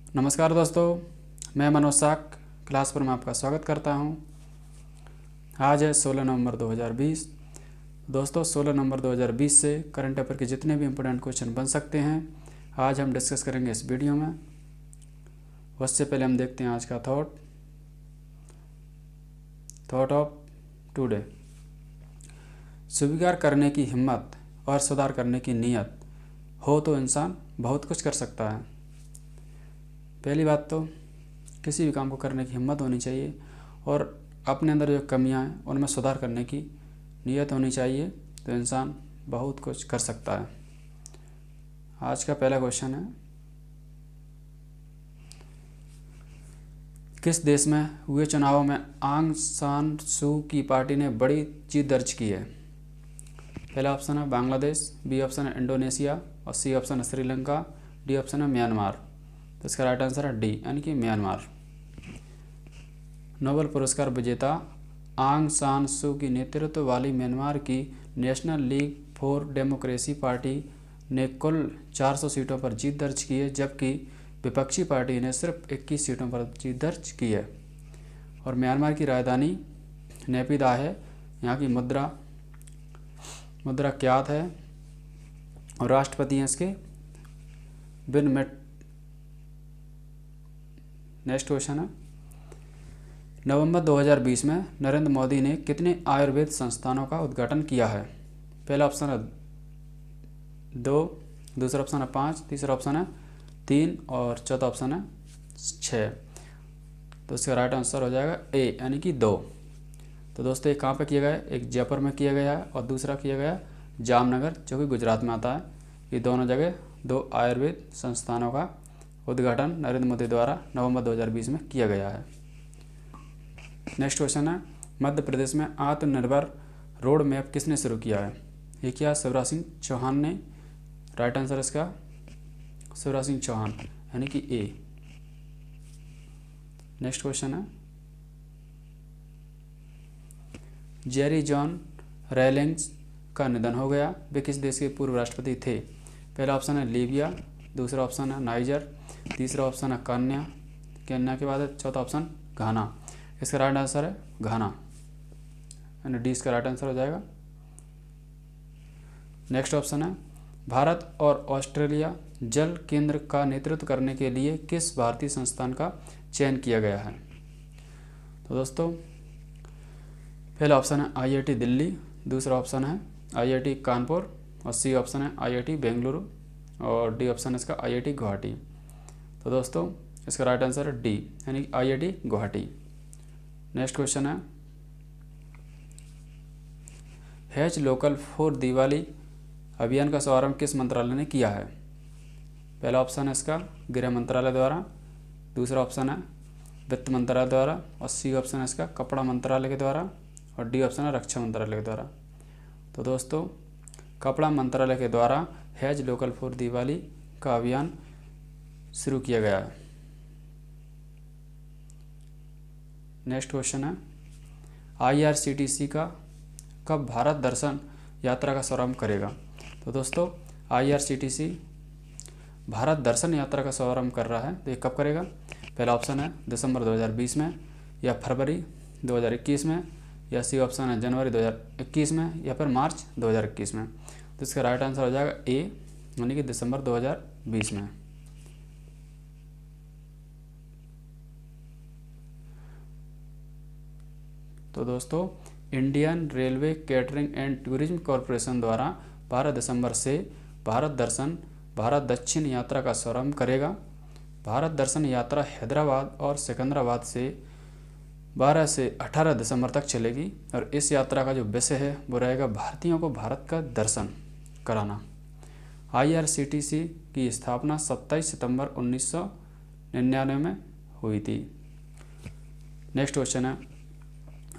नमस्कार दोस्तों, मैं मनोज साक क्लास पर मैं आपका स्वागत करता हूं। आज है 16 नवंबर 2020। दोस्तों 16 नवंबर 2020 से करंट अफेयर के जितने भी इम्पोर्टेंट क्वेश्चन बन सकते हैं आज हम डिस्कस करेंगे इस वीडियो में। उससे पहले हम देखते हैं आज का थॉट ऑफ टुडे। स्वीकार करने की हिम्मत और सुधार करने की नीयत हो तो इंसान बहुत कुछ कर सकता है। पहली बात तो किसी भी काम को करने की हिम्मत होनी चाहिए और अपने अंदर जो कमियां हैं उनमें सुधार करने की नीयत होनी चाहिए, तो इंसान बहुत कुछ कर सकता है। आज का पहला क्वेश्चन है, किस देश में हुए चुनावों में आंग सान सू की पार्टी ने बड़ी जीत दर्ज की है? पहला ऑप्शन है बांग्लादेश, बी ऑप्शन है इंडोनेशिया और सी ऑप्शन है श्रीलंका, डी ऑप्शन है म्यांमार। तो इसका राइट आंसर है डी यानी कि म्यांमार। नोबेल पुरस्कार विजेता आंग सान सू की नेतृत्व वाली म्यांमार की national league for democracy party ने कुल 400 सीटों पर जीत दर्ज की है, जबकि विपक्षी पार्टी ने सिर्फ 21 सीटों पर जीत दर्ज की है। और म्यांमार की राजधानी नेपिदा है। यहाँ की मुद्रा क्यात है और राष्ट्रपति हैं इसके विन मिंट। नेक्स्ट क्वेश्चन है, नवंबर 2020 में नरेंद्र मोदी ने कितने आयुर्वेद संस्थानों का उद्घाटन किया है? पहला ऑप्शन है 2, दूसरा ऑप्शन है 5, तीसरा ऑप्शन है 3 और चौथा ऑप्शन है 6। तो इसका राइट आंसर हो जाएगा ए यानी कि 2। तो दोस्तों एक कहाँ पे किया गया है? एक जयपुर में किया गया है और दूसरा किया गया जामनगर जो कि गुजरात में आता है। ये दोनों जगह 2 आयुर्वेद संस्थानों का उद्घाटन नरेंद्र मोदी द्वारा नवंबर 2020 में किया गया है। नेक्स्ट क्वेश्चन है, मध्य प्रदेश में आत्मनिर्भर रोड मैप किसने शुरू किया है? ये क्या शिवराज सिंह चौहान ने। राइट आंसर इसका शिवराज सिंह चौहान यानी कि ए। नेक्स्ट क्वेश्चन है, जेरी जॉन रेलिंग्स का निधन हो गया, वे किस देश के पूर्व राष्ट्रपति थे? पहला ऑप्शन है लीबिया, दूसरा ऑप्शन है नाइजर, तीसरा ऑप्शन है केन्या के बाद है चौथा ऑप्शन घाना। इसका राइट आंसर है घाना यानी डी इसका राइट आंसर हो जाएगा। नेक्स्ट ऑप्शन है, भारत और ऑस्ट्रेलिया जल केंद्र का नेतृत्व करने के लिए किस भारतीय संस्थान का चयन किया गया है? तो दोस्तों पहला ऑप्शन है IIT दिल्ली, दूसरा ऑप्शन है IIT कानपुर और सी ऑप्शन है IIT बेंगलुरु और डी ऑप्शन है इसका IIT गुवाहाटी। तो दोस्तों इसका राइट आंसर है डी यानी IIT गुवाहाटी। नेक्स्ट क्वेश्चन है, हैज लोकल फॉर दिवाली अभियान का शुभारंभ किस मंत्रालय ने किया है? पहला ऑप्शन है इसका गृह मंत्रालय द्वारा, दूसरा ऑप्शन है वित्त मंत्रालय द्वारा और सी ऑप्शन है इसका कपड़ा मंत्रालय के द्वारा और डी ऑप्शन है रक्षा मंत्रालय के द्वारा। तो दोस्तों कपड़ा मंत्रालय के द्वारा हैज लोकल फॉर दिवाली का अभियान शुरू किया गया है। नेक्स्ट क्वेश्चन है, IRCTC का कब भारत दर्शन यात्रा का शुभारंभ करेगा? तो दोस्तों IRCTC भारत दर्शन यात्रा का शुभारंभ कर रहा है, तो ये कब करेगा? पहला ऑप्शन है दिसंबर 2020 में या फरवरी 2021 में या सी ऑप्शन है जनवरी 2021 में या फिर मार्च 2021 में। तो इसका राइट आंसर हो जाएगा ए यानी कि दिसंबर 2020 में। तो दोस्तों Indian railway catering and tourism corporation द्वारा 12 दिसंबर से भारत दर्शन भारत दक्षिण यात्रा का शुभारंभ करेगा। भारत दर्शन यात्रा हैदराबाद और सिकंदराबाद से 12 से 18 दिसंबर तक चलेगी और इस यात्रा का जो विषय है वो रहेगा भारतीयों को भारत का दर्शन कराना। IRCTC की स्थापना 27 सितंबर 1999 में हुई थी। नेक्स्ट क्वेश्चन है,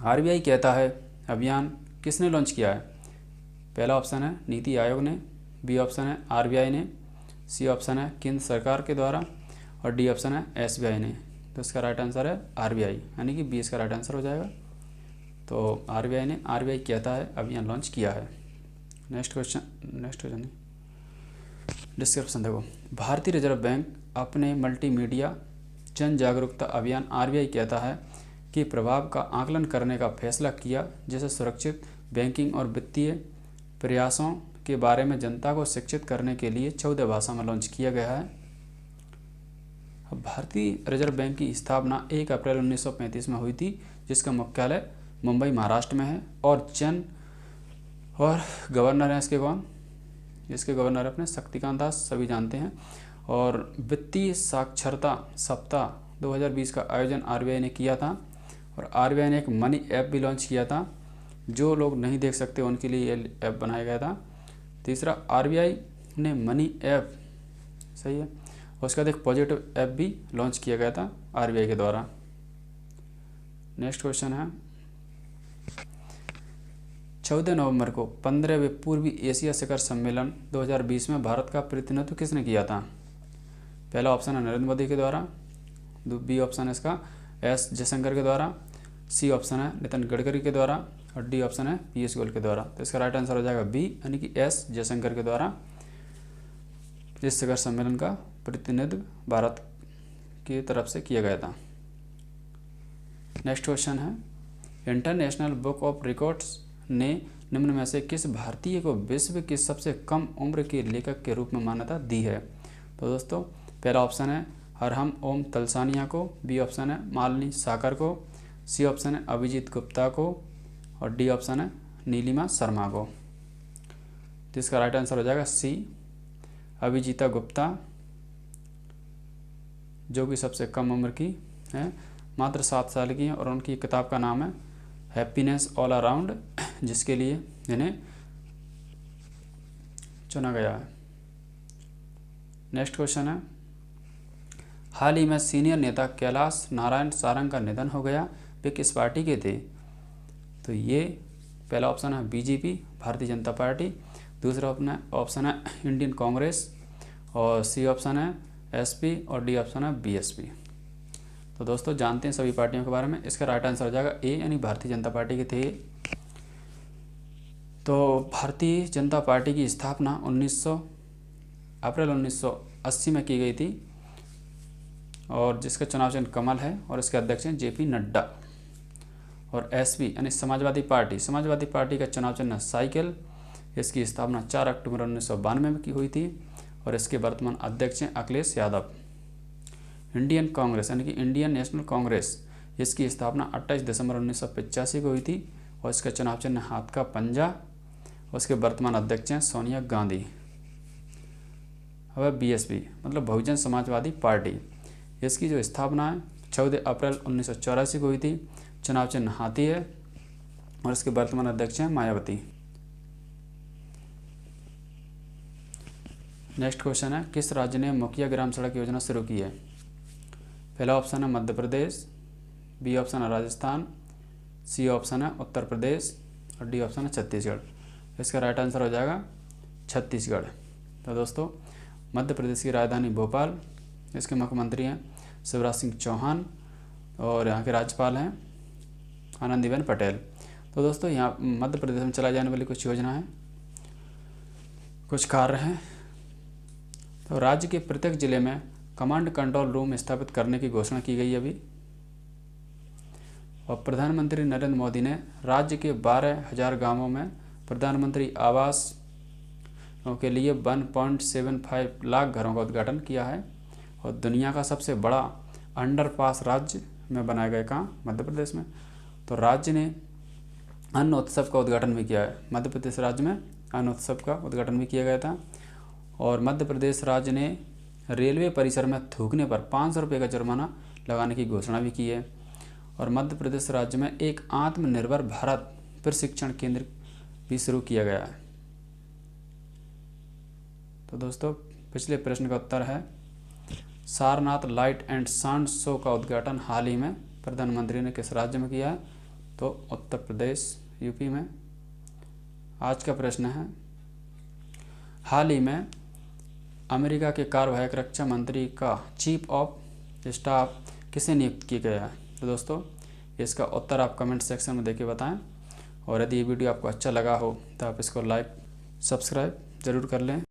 RBI कहता है अभियान किसने लॉन्च किया है? पहला ऑप्शन है नीति आयोग ने, बी ऑप्शन है RBI ने, सी ऑप्शन है केंद्र सरकार के द्वारा और डी ऑप्शन है SBI ने। तो इसका राइट आंसर है RBI यानी कि बी इसका राइट आंसर हो जाएगा। तो RBI कहता है अभियान लॉन्च किया है। नेक्स्ट क्वेश्चन डिस्क्रिप्शन देखो, भारतीय रिजर्व बैंक अपने मल्टीमीडिया जन जागरूकता अभियान आरबीआई कहता है कि प्रभाव का आकलन करने का फैसला किया, जिसे सुरक्षित बैंकिंग और वित्तीय प्रयासों के बारे में जनता को शिक्षित करने के लिए 14 भाषा में लॉन्च किया गया है। भारतीय रिजर्व बैंक की स्थापना 1 अप्रैल 1935 में हुई थी, जिसका मुख्यालय मुंबई महाराष्ट्र में है। और गवर्नर हैं इसके गवर्नर अपने शक्तिकांत दास, सभी जानते हैं। और वित्तीय साक्षरता सप्ताह 2020 का आयोजन आरबीआई ने किया था। और आरबीआई ने एक मनी ऐप भी लॉन्च किया था, जो लोग नहीं देख सकते उनके लिए ये ऐप बनाया गया था। तीसरा, आरबीआई ने मनी ऐप, सही है, उसके बाद एक पॉजिटिव ऐप भी लॉन्च किया गया था आरबीआई के द्वारा। नेक्स्ट क्वेश्चन है, 14 नवंबर को 15वें पूर्वी एशिया शिखर सम्मेलन 2020 में भारत का प्रतिनिधित्व किसने किया था? पहला ऑप्शन है नरेंद्र मोदी के द्वारा, बी ऑप्शन है इसका एस जयशंकर के द्वारा, सी ऑप्शन है नितिन गडकरी के द्वारा और डी ऑप्शन है पीयूष गोयल के द्वारा। तो इसका राइट आंसर हो जाएगा बी, यानी कि एस जयशंकर के द्वारा इस शिखर सम्मेलन का प्रतिनिधित्व भारत की तरफ से किया गया था। नेक्स्ट क्वेश्चन है, इंटरनेशनल बुक ऑफ रिकॉर्ड्स ने निम्न में से किस भारतीय को विश्व की सबसे कम उम्र के लेखक के रूप में मान्यता दी है? तो दोस्तों, पहला ऑप्शन है अरहम ओम तलसानिया को, बी ऑप्शन है मालिनी साकर को, सी ऑप्शन है अभिजीत गुप्ता को और डी ऑप्शन है नीलिमा शर्मा को। तो इसका राइट आंसर हो जाएगा सी, अभिजीता गुप्ता, जो कि सबसे कम उम्र की है, मात्र 7 साल की है। और उनकी किताब का नाम है हैप्पीनेस ऑल अराउंड, जिसके लिए इन्हें चुना गया है। नेक्स्ट क्वेश्चन है, हाल ही में सीनियर नेता कैलाश नारायण सारंग का निधन हो गया, वे किस पार्टी के थे? तो ये पहला ऑप्शन है बीजेपी, भारतीय जनता पार्टी, दूसरा ऑप्शन है इंडियन कांग्रेस और सी ऑप्शन है एसपी और डी ऑप्शन है बीएसपी। तो दोस्तों, जानते हैं सभी पार्टियों के बारे में। इसका राइट आंसर हो जाएगा ए, यानी भारतीय जनता पार्टी के थे। तो भारतीय जनता पार्टी की स्थापना अप्रैल 1980 में की गई थी और जिसका चुनाव चिन्ह कमल है और इसके अध्यक्ष हैं जेपी नड्डा। और एसपी यानी समाजवादी पार्टी का चुनाव चिन्ह साइकिल, इसकी स्थापना 4 अक्टूबर 1992 में की हुई थी और इसके वर्तमान अध्यक्ष हैं अखिलेश यादव। इंडियन कांग्रेस यानी कि इंडियन नेशनल कांग्रेस, इसकी स्थापना 28 दिसंबर 1985 को हुई थी और इसका चुनाव चिन्ह हाथ का पंजा, उसके वर्तमान अध्यक्ष हैं सोनिया गांधी। अब बीएसपी मतलब बहुजन समाजवादी पार्टी, इसकी जो स्थापना है 14 अप्रैल 1984 को हुई थी, चुनाव चिन्ह हाथी है और इसके वर्तमान अध्यक्ष हैं मायावती। नेक्स्ट क्वेश्चन है, किस राज्य ने मुखिया ग्राम सड़क योजना शुरू की है? पहला ऑप्शन है मध्य प्रदेश, बी ऑप्शन है राजस्थान, सी ऑप्शन है उत्तर प्रदेश और डी ऑप्शन है छत्तीसगढ़। इसका राइट आंसर हो जाएगा छत्तीसगढ़। तो दोस्तों, मध्य प्रदेश की राजधानी भोपाल, इसके मुख्यमंत्री हैं शिवराज सिंह चौहान और यहाँ के राज्यपाल हैं आनंदीबेन पटेल। तो दोस्तों, यहाँ मध्य प्रदेश में चलाई जाने वाली कुछ योजना है, कुछ कार्य हैं। तो राज्य के प्रत्येक जिले में कमांड कंट्रोल रूम स्थापित करने की घोषणा की गई है अभी। और प्रधानमंत्री नरेंद्र मोदी ने राज्य के 12,000 गांवों में प्रधानमंत्री आवास के लिए 1.75 लाख घरों का उद्घाटन किया है। और दुनिया का सबसे बड़ा अंडरपास राज्य में बनाया गया कहाँ? मध्य प्रदेश में। तो राज्य ने अन्न उत्सव का उद्घाटन भी किया है, मध्य प्रदेश राज्य में अन्न उत्सव का उद्घाटन भी किया गया था। और मध्य प्रदेश राज्य ने रेलवे परिसर में थूकने पर 500 रुपये का जुर्माना लगाने की घोषणा भी की है। और मध्य प्रदेश राज्य में एक आत्मनिर्भर भारत प्रशिक्षण केंद्र भी शुरू किया गया है। तो दोस्तों, पिछले प्रश्न का उत्तर है Sarnath light and sound show का उद्घाटन हाल ही में प्रधानमंत्री ने किस राज्य में किया है? तो उत्तर प्रदेश, यूपी में। आज का प्रश्न है, हाल ही में अमेरिका के कार्यवाहक रक्षा मंत्री का चीफ ऑफ स्टाफ किसे नियुक्त किया गया है? तो दोस्तों, इसका उत्तर आप कमेंट सेक्शन में देके बताएं। और यदि ये वीडियो आपको अच्छा लगा हो तो आप इसको लाइक सब्सक्राइब ज़रूर कर लें।